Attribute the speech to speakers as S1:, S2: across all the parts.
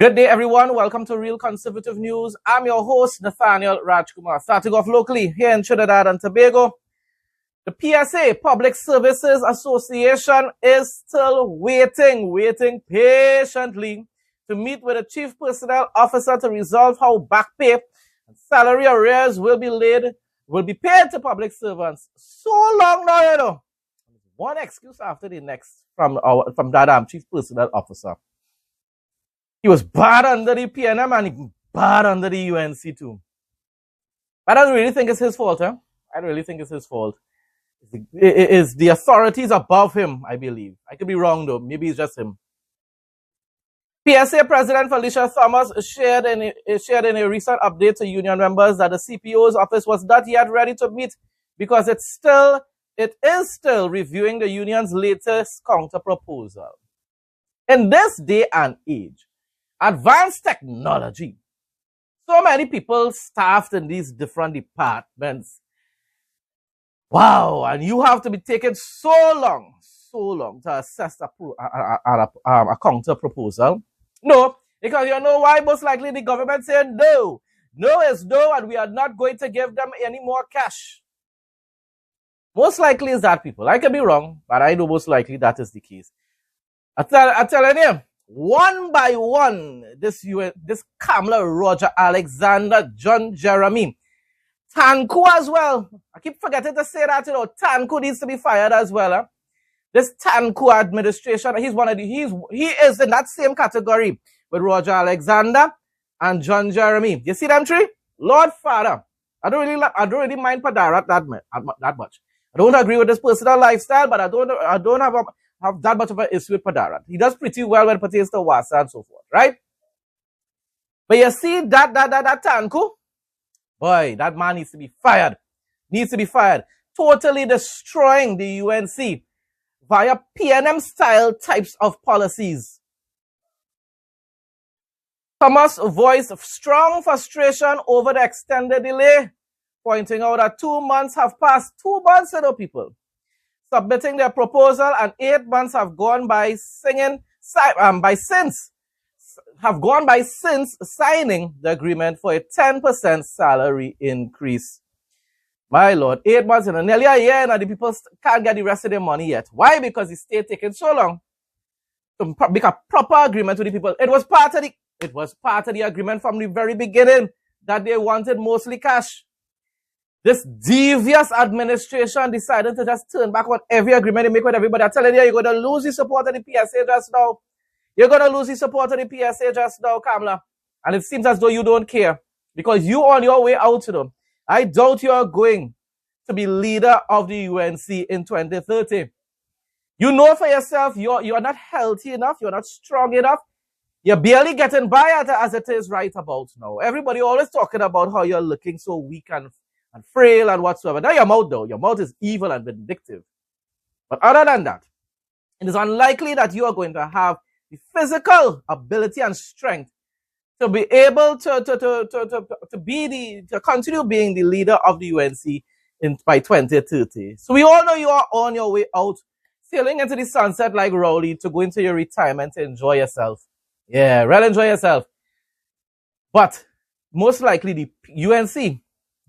S1: Good day, everyone. Welcome to Real Conservative News. I'm your host, Nathaniel Rajkumar. Starting off locally here in Trinidad and Tobago, the PSA, Public Services Association, is still waiting patiently to meet with the Chief Personnel Officer to resolve how back pay and salary arrears will be paid to public servants. So long now, you know. One excuse after the next from that Chief Personnel Officer. He was bad under the PNM and he bad under the UNC too. I don't really think it's his fault, huh? I don't really think it's his fault. It's the authorities above him, I believe. I could be wrong though. Maybe it's just him. PSA President Felicia Thomas shared in a recent update to union members that the CPO's office was not yet ready to meet because it is still reviewing the union's latest counter proposal. In this day and age, advanced technology, so many people staffed in these different departments. Wow, and you have to be taking so long to assess a counter proposal. No, because you know why? Most likely the government saying no. No is no, and we are not going to give them any more cash. Most likely is that, people. I could be wrong, but I know most likely that is the case. I'm telling you, one by one, this Kamala, Roger Alexander, John Jeremy, Tanku as well. I keep forgetting to say that, you know, Tanku needs to be fired as well. Huh? This Tanku administration, he is in that same category with Roger Alexander and John Jeremy. You see them three? Lord Father, I don't really mind Padarat that much. I don't agree with his personal lifestyle, but I don't have that much of an issue with Padarat. He does pretty well when it pertains to Wasa and so forth, right? But you see that Tanku, boy, that man needs to be fired. Needs to be fired. Totally destroying the UNC via PNM-style types of policies. Thomas voiced strong frustration over the extended delay, pointing out that 2 months have passed. 2 months, you know, people, submitting their proposal, and 8 months have gone by since signing the agreement for a 10% salary increase. My Lord, 8 months and nearly a year, and the people can't get the rest of their money yet. Why? Because the state taking so long to make a proper agreement with the people. It was part of the agreement from the very beginning that they wanted mostly cash. This devious administration decided to just turn back on every agreement they make with everybody. I'm telling you, you're going to lose the support of the PSA just now. You're going to lose the support of the PSA just now, Kamala. And it seems as though you don't care because you on your way out to them. I doubt you are going to be leader of the UNC in 2030. You know for yourself, you're not healthy enough. You're not strong enough. You're barely getting by as it is right about now. Everybody always talking about how you're looking so weak and frail and whatsoever. Now your mouth though, your mouth is evil and vindictive. But other than that, it is unlikely that you are going to have the physical ability and strength to be able to continue being the leader of the UNC by 2030. So we all know you are on your way out, sailing into the sunset like Rowley to go into your retirement to enjoy yourself. Yeah, really enjoy yourself. But most likely the UNC,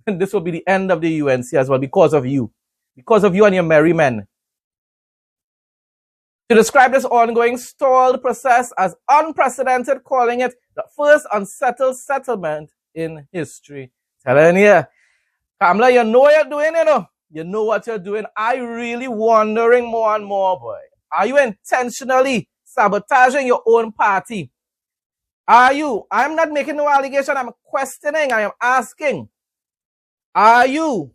S1: and this will be the end of the UNC as well because of you and your merry men. To describe this ongoing stalled process as unprecedented, calling it the first unsettled settlement in history. Telling you, Kamala, you know what you're doing, you know. You know what you're doing. I really wondering more and more, boy. Are you intentionally sabotaging your own party? Are you? I'm not making no allegation. I'm questioning. I am asking. Are you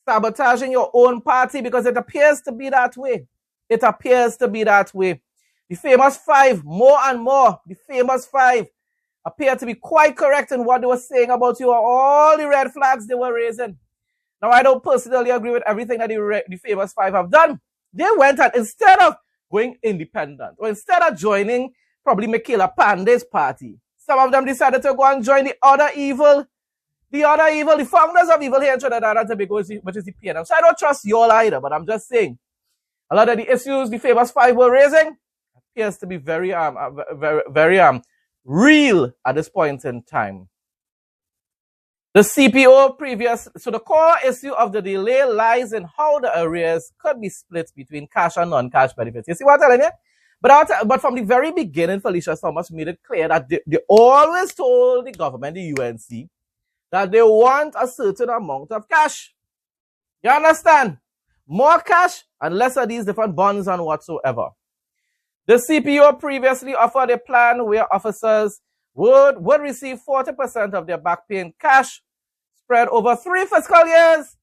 S1: sabotaging your own party? Because it appears to be that way. It appears to be that way. The famous five, more and more, the famous five appear to be quite correct in what they were saying about you, all the red flags they were raising. Now, I don't personally agree with everything that the famous five have done. They went and instead of going independent, or instead of joining probably Michaela Pandey's party, some of them decided to go and join the founders of evil here in Trinidad and Tobago, which is the PNM. So I don't trust you all either, but I'm just saying, a lot of the issues the famous five were raising appears to be very real at this point in time. The CPO so the core issue of the delay lies in how the arrears could be split between cash and non-cash benefits. You see what I'm telling you? But from the very beginning, Felicia Thomas made it clear that they always told the government, the UNC, that they want a certain amount of cash. You understand? More cash and less of these different bonds and whatsoever. The CPO previously offered a plan where officers would receive 40% of their back pay in cash spread over 3 fiscal years.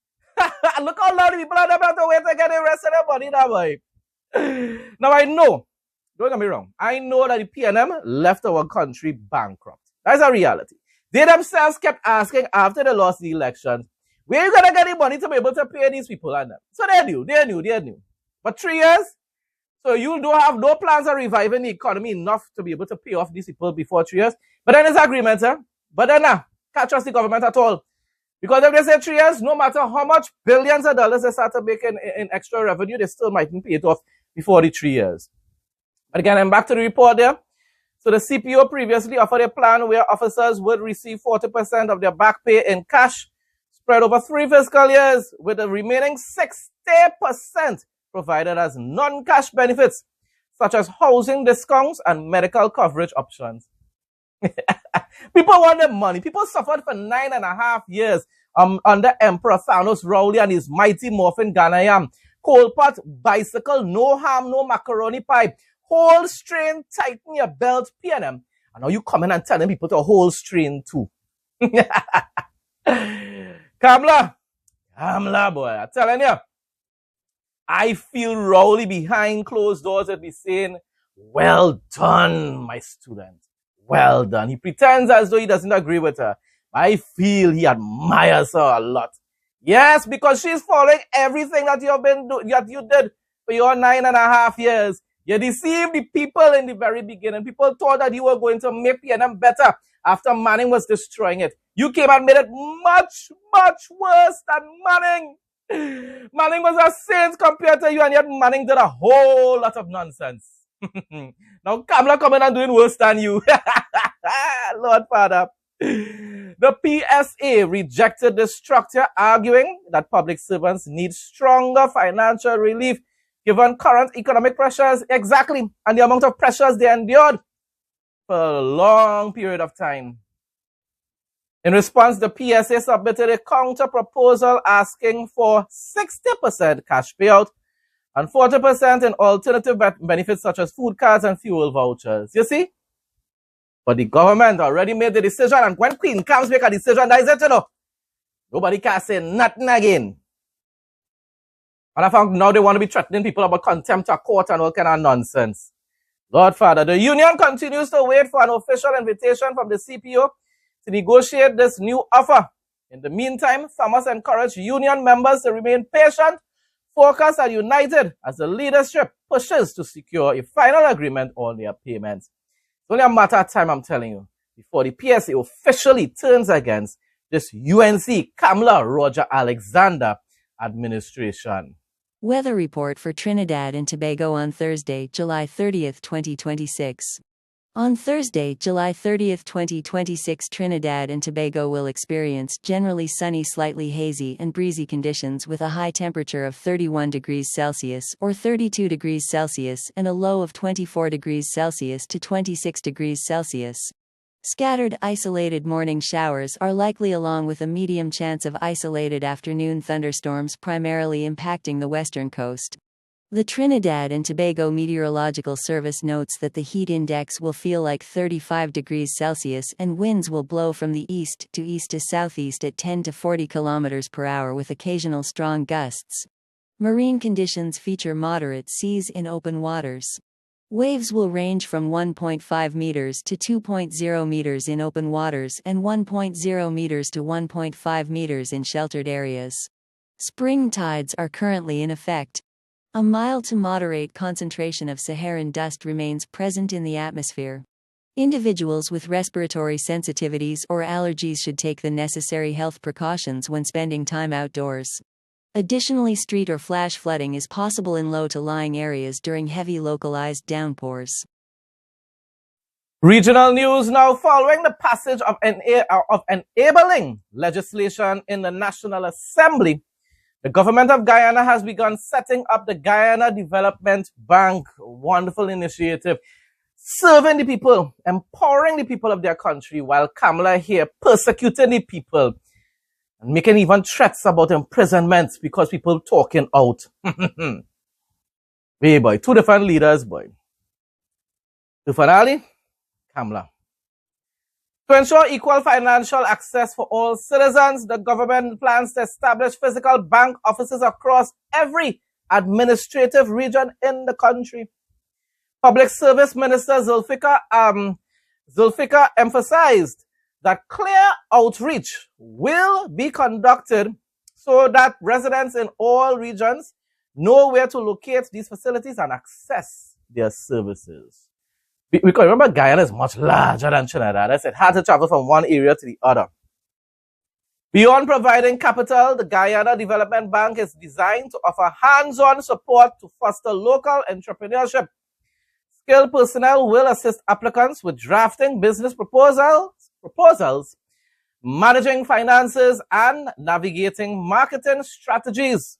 S1: Look how long people are about to wait to get the rest of their money that way. Now I know, don't get me wrong, I know that the PNM left our country bankrupt. That's a reality. They themselves kept asking after they lost the election, where are you going to get the money to be able to pay these people? And them? So they knew. But 3 years? So you don't have no plans of reviving the economy enough to be able to pay off these people before 3 years. But then it's agreement, eh? But then can't trust the government at all. Because if they say 3 years, no matter how much billions of dollars they start to make in extra revenue, they still mightn't pay it off before the 3 years. But again, I'm back to the report there. So the CPO previously offered a plan where officers would receive 40% of their back pay in cash spread over 3 fiscal years, with the remaining 60% provided as non-cash benefits, such as housing discounts and medical coverage options. People want their money. People suffered for 9.5 years under Emperor Thanos Rowley and his mighty morphin Ghanaian. Coal pot, bicycle, no harm, no macaroni pie. Hold strain, tighten your belt, PNM. And now you coming and telling people to hold strain too. Kamla, boy, I'm telling you. I feel Rowley behind closed doors would be saying, well done, my student. Well done. He pretends as though he doesn't agree with her. I feel he admires her a lot. Yes, because she's following everything that you did for your 9.5 years. You deceived the people in the very beginning. People thought that you were going to make PNM better after Manning was destroying it. You came and made it much, much worse than Manning. Manning was a saint compared to you, and yet Manning did a whole lot of nonsense. Now Kamala coming and doing worse than you. Lord Father. The PSA rejected this structure, arguing that public servants need stronger financial relief given current economic pressures, exactly, and the amount of pressures they endured for a long period of time. In response, the PSA submitted a counter proposal asking for 60% cash payout and 40% in alternative benefits such as food cards and fuel vouchers. You see? But the government already made the decision, and when Queen comes make a decision, that is it, you know. Nobody can say nothing again. And I found now they want to be threatening people about contempt of court and all kind of nonsense. Lord Father, the union continues to wait for an official invitation from the CPO to negotiate this new offer. In the meantime, farmers encourage union members to remain patient, focused, and united as the leadership pushes to secure a final agreement on their payments. It's only a matter of time, I'm telling you, before the PSA officially turns against this UNC Kamala Roger Alexander administration.
S2: Weather report for Trinidad and Tobago on Thursday, July 30, 2026. On Thursday, July 30, 2026, Trinidad and Tobago will experience generally sunny, slightly hazy and breezy conditions with a high temperature of 31 degrees Celsius or 32 degrees Celsius and a low of 24 degrees Celsius to 26 degrees Celsius. Scattered, isolated morning showers are likely along with a medium chance of isolated afternoon thunderstorms primarily impacting the western coast. The Trinidad and Tobago Meteorological Service notes that the heat index will feel like 35 degrees Celsius and winds will blow from the east to southeast at 10 to 40 kilometers per hour with occasional strong gusts. Marine conditions feature moderate seas in open waters. Waves will range from 1.5 meters to 2.0 meters in open waters and 1.0 meters to 1.5 meters in sheltered areas. Spring tides are currently in effect. A mild to moderate concentration of Saharan dust remains present in the atmosphere. Individuals with respiratory sensitivities or allergies should take the necessary health precautions when spending time outdoors. Additionally, street or flash flooding is possible in low to lying areas during heavy localized downpours.
S1: Regional news now. Following the passage of enabling legislation in the National Assembly, the government of Guyana has begun setting up the Guyana Development Bank. Wonderful initiative. Serving the people, empowering the people of their country, while Kamala here persecuting the people and making even threats about imprisonment because people talking out. Hey boy, two different leaders, boy. The finale, Kamala. To ensure equal financial access for all citizens, the government plans to establish physical bank offices across every administrative region in the country. Public Service Minister Zulfikar emphasized that clear outreach will be conducted so that residents in all regions know where to locate these facilities and access their services. Because remember, Guyana is much larger than Trinidad. It had to travel from one area to the other. Beyond providing capital, the Guyana Development Bank is designed to offer hands-on support to foster local entrepreneurship. Skilled personnel will assist applicants with drafting business proposals, managing finances, and navigating marketing strategies.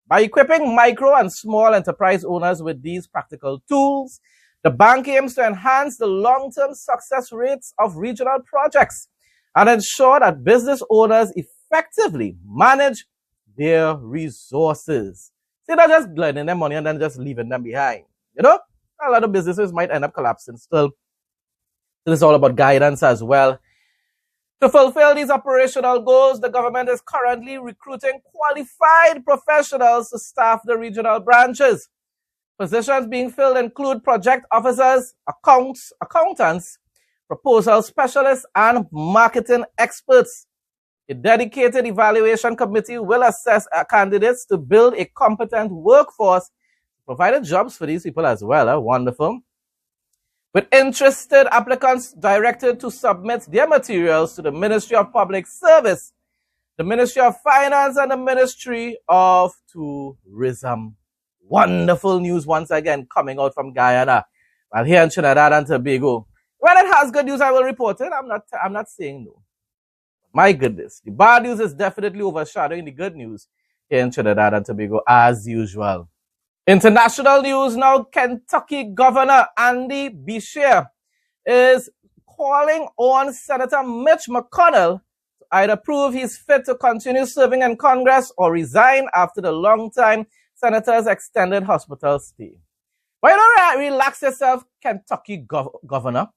S1: By equipping micro and small enterprise owners with these practical tools, the bank aims to enhance the long-term success rates of regional projects and ensure that business owners effectively manage their resources. See, not just lending them money and then just leaving them behind. You know, a lot of businesses might end up collapsing still. So it's all about guidance as well. To fulfill these operational goals, the government is currently recruiting qualified professionals to staff the regional branches. Positions being filled include project officers, accountants, proposal specialists, and marketing experts. A dedicated evaluation committee will assess candidates to build a competent workforce, providing jobs for these people as well. Wonderful. With interested applicants directed to submit their materials to the Ministry of Public Service, the Ministry of Finance, and the Ministry of Tourism. Wonderful news once again coming out from Guyana. While here in Trinidad and Tobago, when it has good news, I will report it. I'm not saying no. My goodness, the bad news is definitely overshadowing the good news here in Trinidad and Tobago as usual. International news now. Kentucky Governor Andy Beshear is calling on Senator Mitch McConnell to either prove he's fit to continue serving in Congress or resign after the long-time senator's extended hospital stay. Why don't you relax yourself, Kentucky Governor?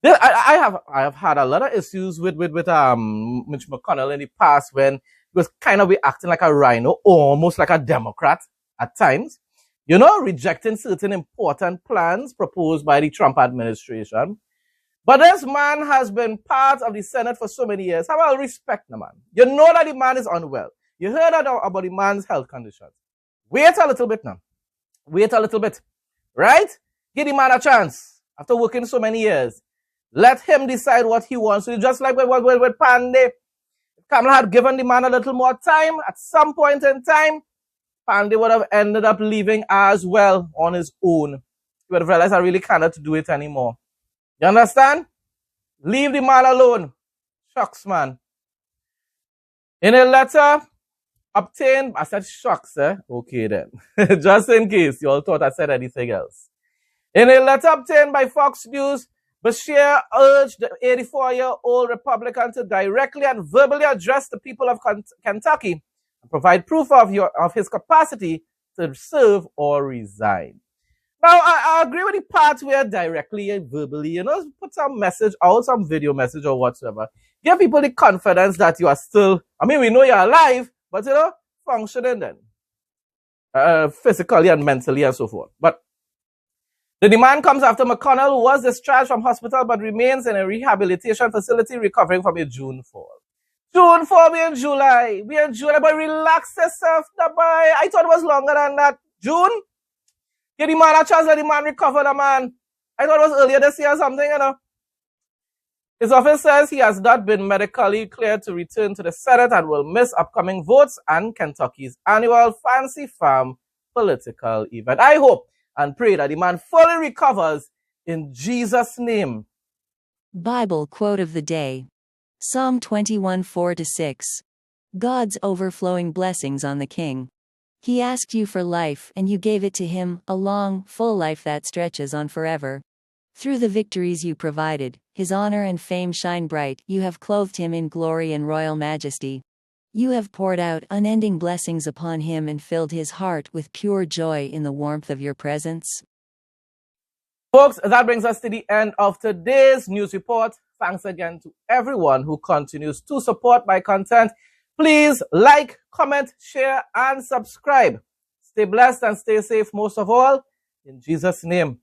S1: I have had a lot of issues with Mitch McConnell in the past when he was kind of acting like a rhino, almost like a Democrat at times, you know, rejecting certain important plans proposed by the Trump administration. But this man has been part of the Senate for so many years. Have a respect the man. You know that the man is unwell. You heard about the man's health conditions. Wait a little bit now. Wait a little bit. Right? Give the man a chance. After working so many years, let him decide what he wants to do. Just like with Pandey. If Kamala had given the man a little more time, at some point in time, Pandey would have ended up leaving as well on his own. He would have realized I really cannot do it anymore. You understand? Leave the man alone. Shucks, man. In a letter obtained, I said shucks, eh? Okay then. Just in case you all thought I said anything else. In a letter obtained by Fox News, Beshear urged the 84-year-old Republican to directly and verbally address the people of Kentucky and provide proof of his capacity to serve or resign. Now, I agree with the part where directly and verbally, you know, put some message out, some video message or whatsoever. Give people the confidence that you are still, I mean, we know you're alive, but, you know, functioning then. Physically and mentally and so forth. But the demand comes after McConnell, who was discharged from hospital but remains in a rehabilitation facility recovering from a June fall. June fall, we in July. We in July, but relax yourself, boy. I thought it was longer than that. June? Give the man a chance, let the man recover, the man. I thought it was earlier this year or something, you know. His office says he has not been medically cleared to return to the Senate and will miss upcoming votes and Kentucky's annual Fancy Farm political event. I hope and pray that the man fully recovers In Jesus' name.
S2: Bible quote of the day. Psalm 21 4-6. God's overflowing blessings on the king. He asked you for life and you gave it to him, a long, full life that stretches on forever. Through the victories you provided, his honor and fame shine bright, you have clothed him in glory and royal majesty. You have poured out unending blessings upon him and filled his heart with pure joy in the warmth of your presence.
S1: Folks, that brings us to the end of today's news report. Thanks again to everyone who continues to support my content. Please like, comment, share, and subscribe. Stay blessed and stay safe most of all. In Jesus' name.